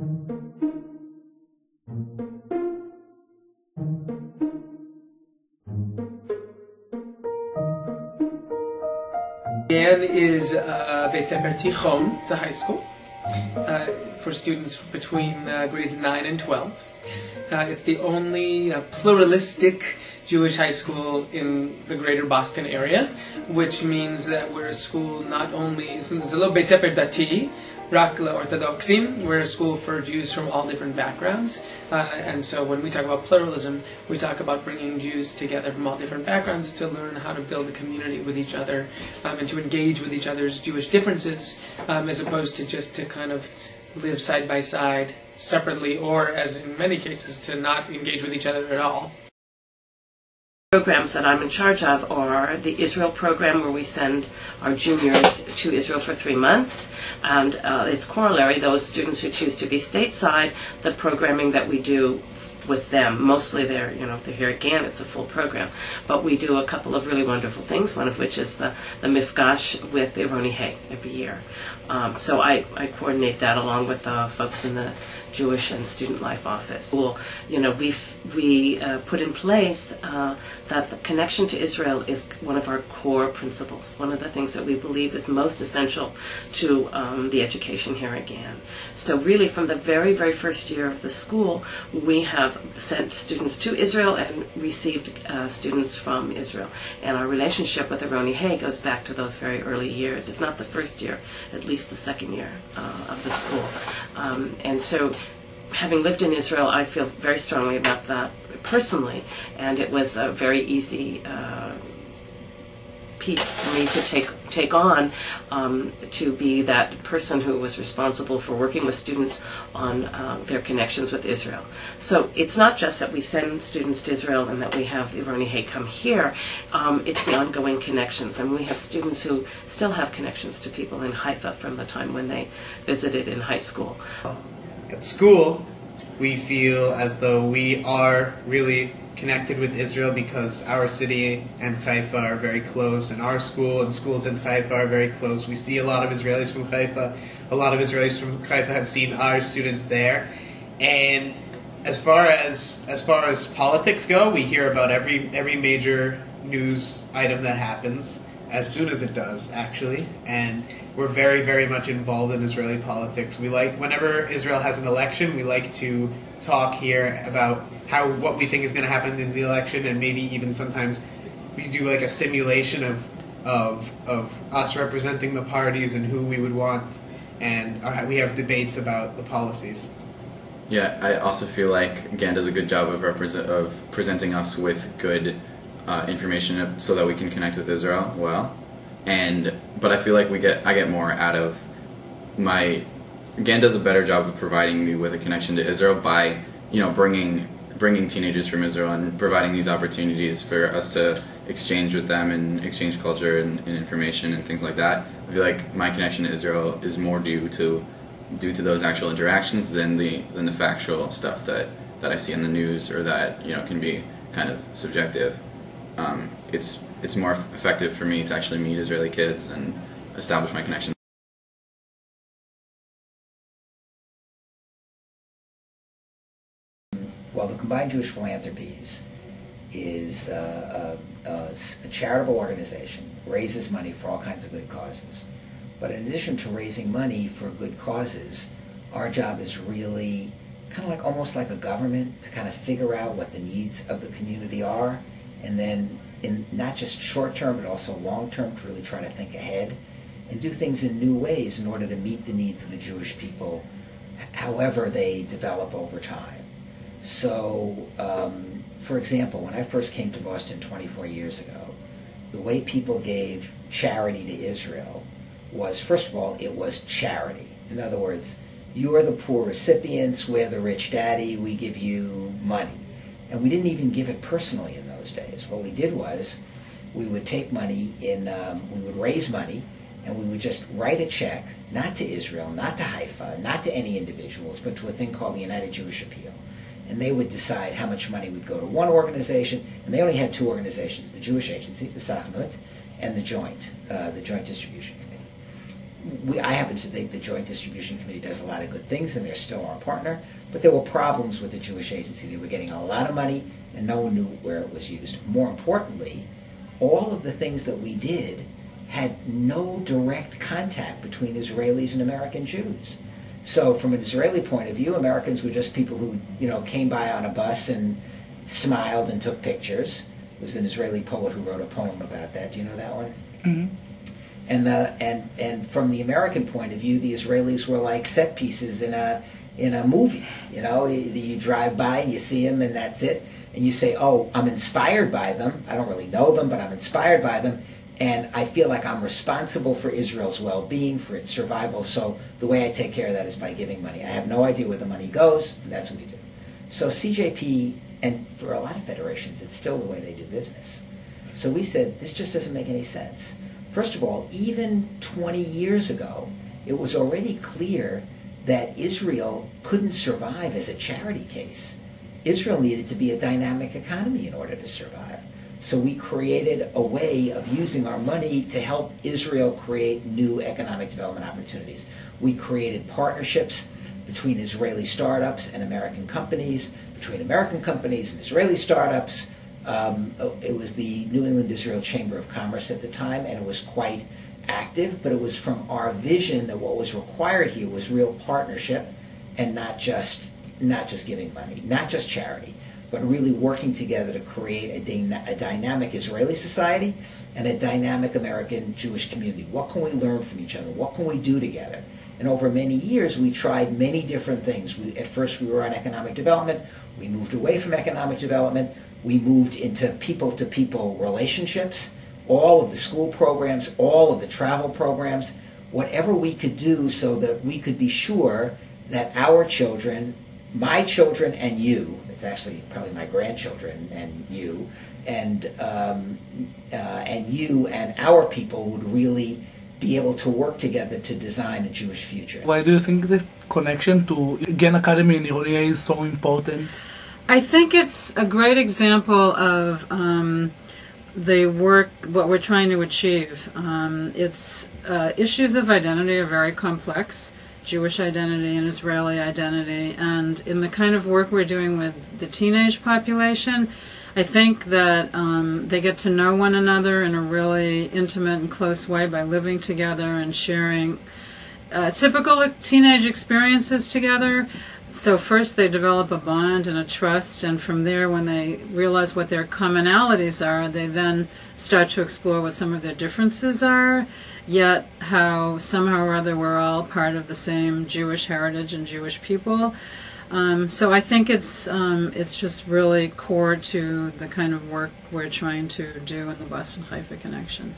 Gan is Beit Sefer Tichon, it's a high school for students between grades 9 and 12. It's the only pluralistic Jewish high school in the greater Boston area, which means that we're a school not only, so there's a little Beit Sefer Dati, Rak LaOrthodoxim, we're a school for Jews from all different backgrounds, and so when we talk about pluralism, we talk about bringing Jews together from all different backgrounds to learn how to build a community with each other and to engage with each other's Jewish differences, as opposed to just to kind of live side by side separately, or as in many cases, to not engage with each other at all. Programs that I'm in charge of are the Israel program, where we send our juniors to Israel for 3 months, and its corollary, those students who choose to be stateside, the programming that we do with them. Mostly they're here again, it's a full program, but we do a couple of really wonderful things, one of which is the Mifgash with the Ironi Hay every year. So I coordinate that along with the folks in the Jewish and Student Life Office. Well, we put in place that the connection to Israel is one of our core principles, one of the things that we believe is most essential to the education here again. So really from the very, very first year of the school, we have sent students to Israel and received students from Israel. And our relationship with Ironi Hay goes back to those very early years, if not the first year, at least the second year of the school. And so having lived in Israel, I feel very strongly about that personally, and it was a very easy piece for me to take on, to be that person who was responsible for working with students on their connections with Israel. So it's not just that we send students to Israel and that we have Ironi Hay come here, it's the ongoing connections, and we have students who still have connections to people in Haifa from the time when they visited in high school. At school, we feel as though we are really connected with Israel because our city and Haifa are very close, and our school and schools in Haifa are very close. We see a lot of Israelis from Haifa. A lot of Israelis from Haifa have seen our students there. And as far as politics go, we hear about every major news item that happens, as soon as it does, actually. And we're very, very much involved in Israeli politics. We like, whenever Israel has an election, we like to talk here about what we think is going to happen in the election, and maybe even sometimes we do like a simulation of us representing the parties and who we would want, and we have debates about the policies. Yeah, I also feel like GAN does a good job of presenting us with good information so that we can connect with Israel well. But I feel like I get more out of GAN does a better job of providing me with a connection to Israel by bringing teenagers from Israel and providing these opportunities for us to exchange with them and exchange culture and information and things like that. I feel like my connection to Israel is more due to those actual interactions than the factual stuff that I see in the news, or that can be kind of subjective. It's more effective for me to actually meet Israeli kids and establish my connection. Well, the Combined Jewish Philanthropies is a charitable organization, raises money for all kinds of good causes. But in addition to raising money for good causes, our job is really kind of like almost like a government, to kind of figure out what the needs of the community are, and then in not just short term but also long term, to really try to think ahead and do things in new ways in order to meet the needs of the Jewish people, however they develop over time. So, for example, when I first came to Boston 24 years ago, the way people gave charity to Israel was, first of all, it was charity. In other words, you are the poor recipients, we're the rich daddy, we give you money. And we didn't even give it personally in those days. What we did was, we would take money we would raise money, and we would just write a check, not to Israel, not to Haifa, not to any individuals, but to a thing called the United Jewish Appeal. And they would decide how much money would go to one organization, and they only had two organizations, the Jewish Agency, the Sachnut, and the Joint Distribution Committee. I happen to think the Joint Distribution Committee does a lot of good things, and they're still our partner, but there were problems with the Jewish agency. They were getting a lot of money, and no one knew where it was used. More importantly, all of the things that we did had no direct contact between Israelis and American Jews. So from an Israeli point of view, Americans were just people who, came by on a bus and smiled and took pictures. There was an Israeli poet who wrote a poem about that. Do you know that one? Mm-hmm. And from the American point of view, the Israelis were like set pieces in a movie. You drive by and you see them, and that's it. And you say, "Oh, I'm inspired by them. I don't really know them, but I'm inspired by them, and I feel like I'm responsible for Israel's well-being, for its survival. So the way I take care of that is by giving money. I have no idea where the money goes, but that's what we do." So CJP, and for a lot of federations, it's still the way they do business. So we said, this just doesn't make any sense. First of all, even 20 years ago, it was already clear that Israel couldn't survive as a charity case. Israel needed to be a dynamic economy in order to survive. So we created a way of using our money to help Israel create new economic development opportunities. We created partnerships between Israeli startups and American companies, between American companies and Israeli startups. It was the New England Israel Chamber of Commerce at the time, and it was quite active, but it was from our vision that what was required here was real partnership and not just giving money, not just charity, but really working together to create a dynamic Israeli society and a dynamic American Jewish community. What can we learn from each other? What can we do together? And over many years, we tried many different things. At first, we were on economic development. We moved away from economic development. We moved into people-to-people relationships, all of the school programs, all of the travel programs, whatever we could do so that we could be sure that our children, my children and you, it's actually probably my grandchildren and you, and you and our people would really be able to work together to design a Jewish future. Why do you think the connection to Gen Academy in Ironia is so important? I think it's a great example of the work, what we're trying to achieve. Issues of identity are very complex, Jewish identity and Israeli identity, and in the kind of work we're doing with the teenage population, I think that they get to know one another in a really intimate and close way by living together and sharing typical teenage experiences together. So first they develop a bond and a trust, and from there, when they realize what their commonalities are, they then start to explore what some of their differences are, yet how somehow or other we're all part of the same Jewish heritage and Jewish people. So I think it's just really core to the kind of work we're trying to do in the Boston-Haifa connection.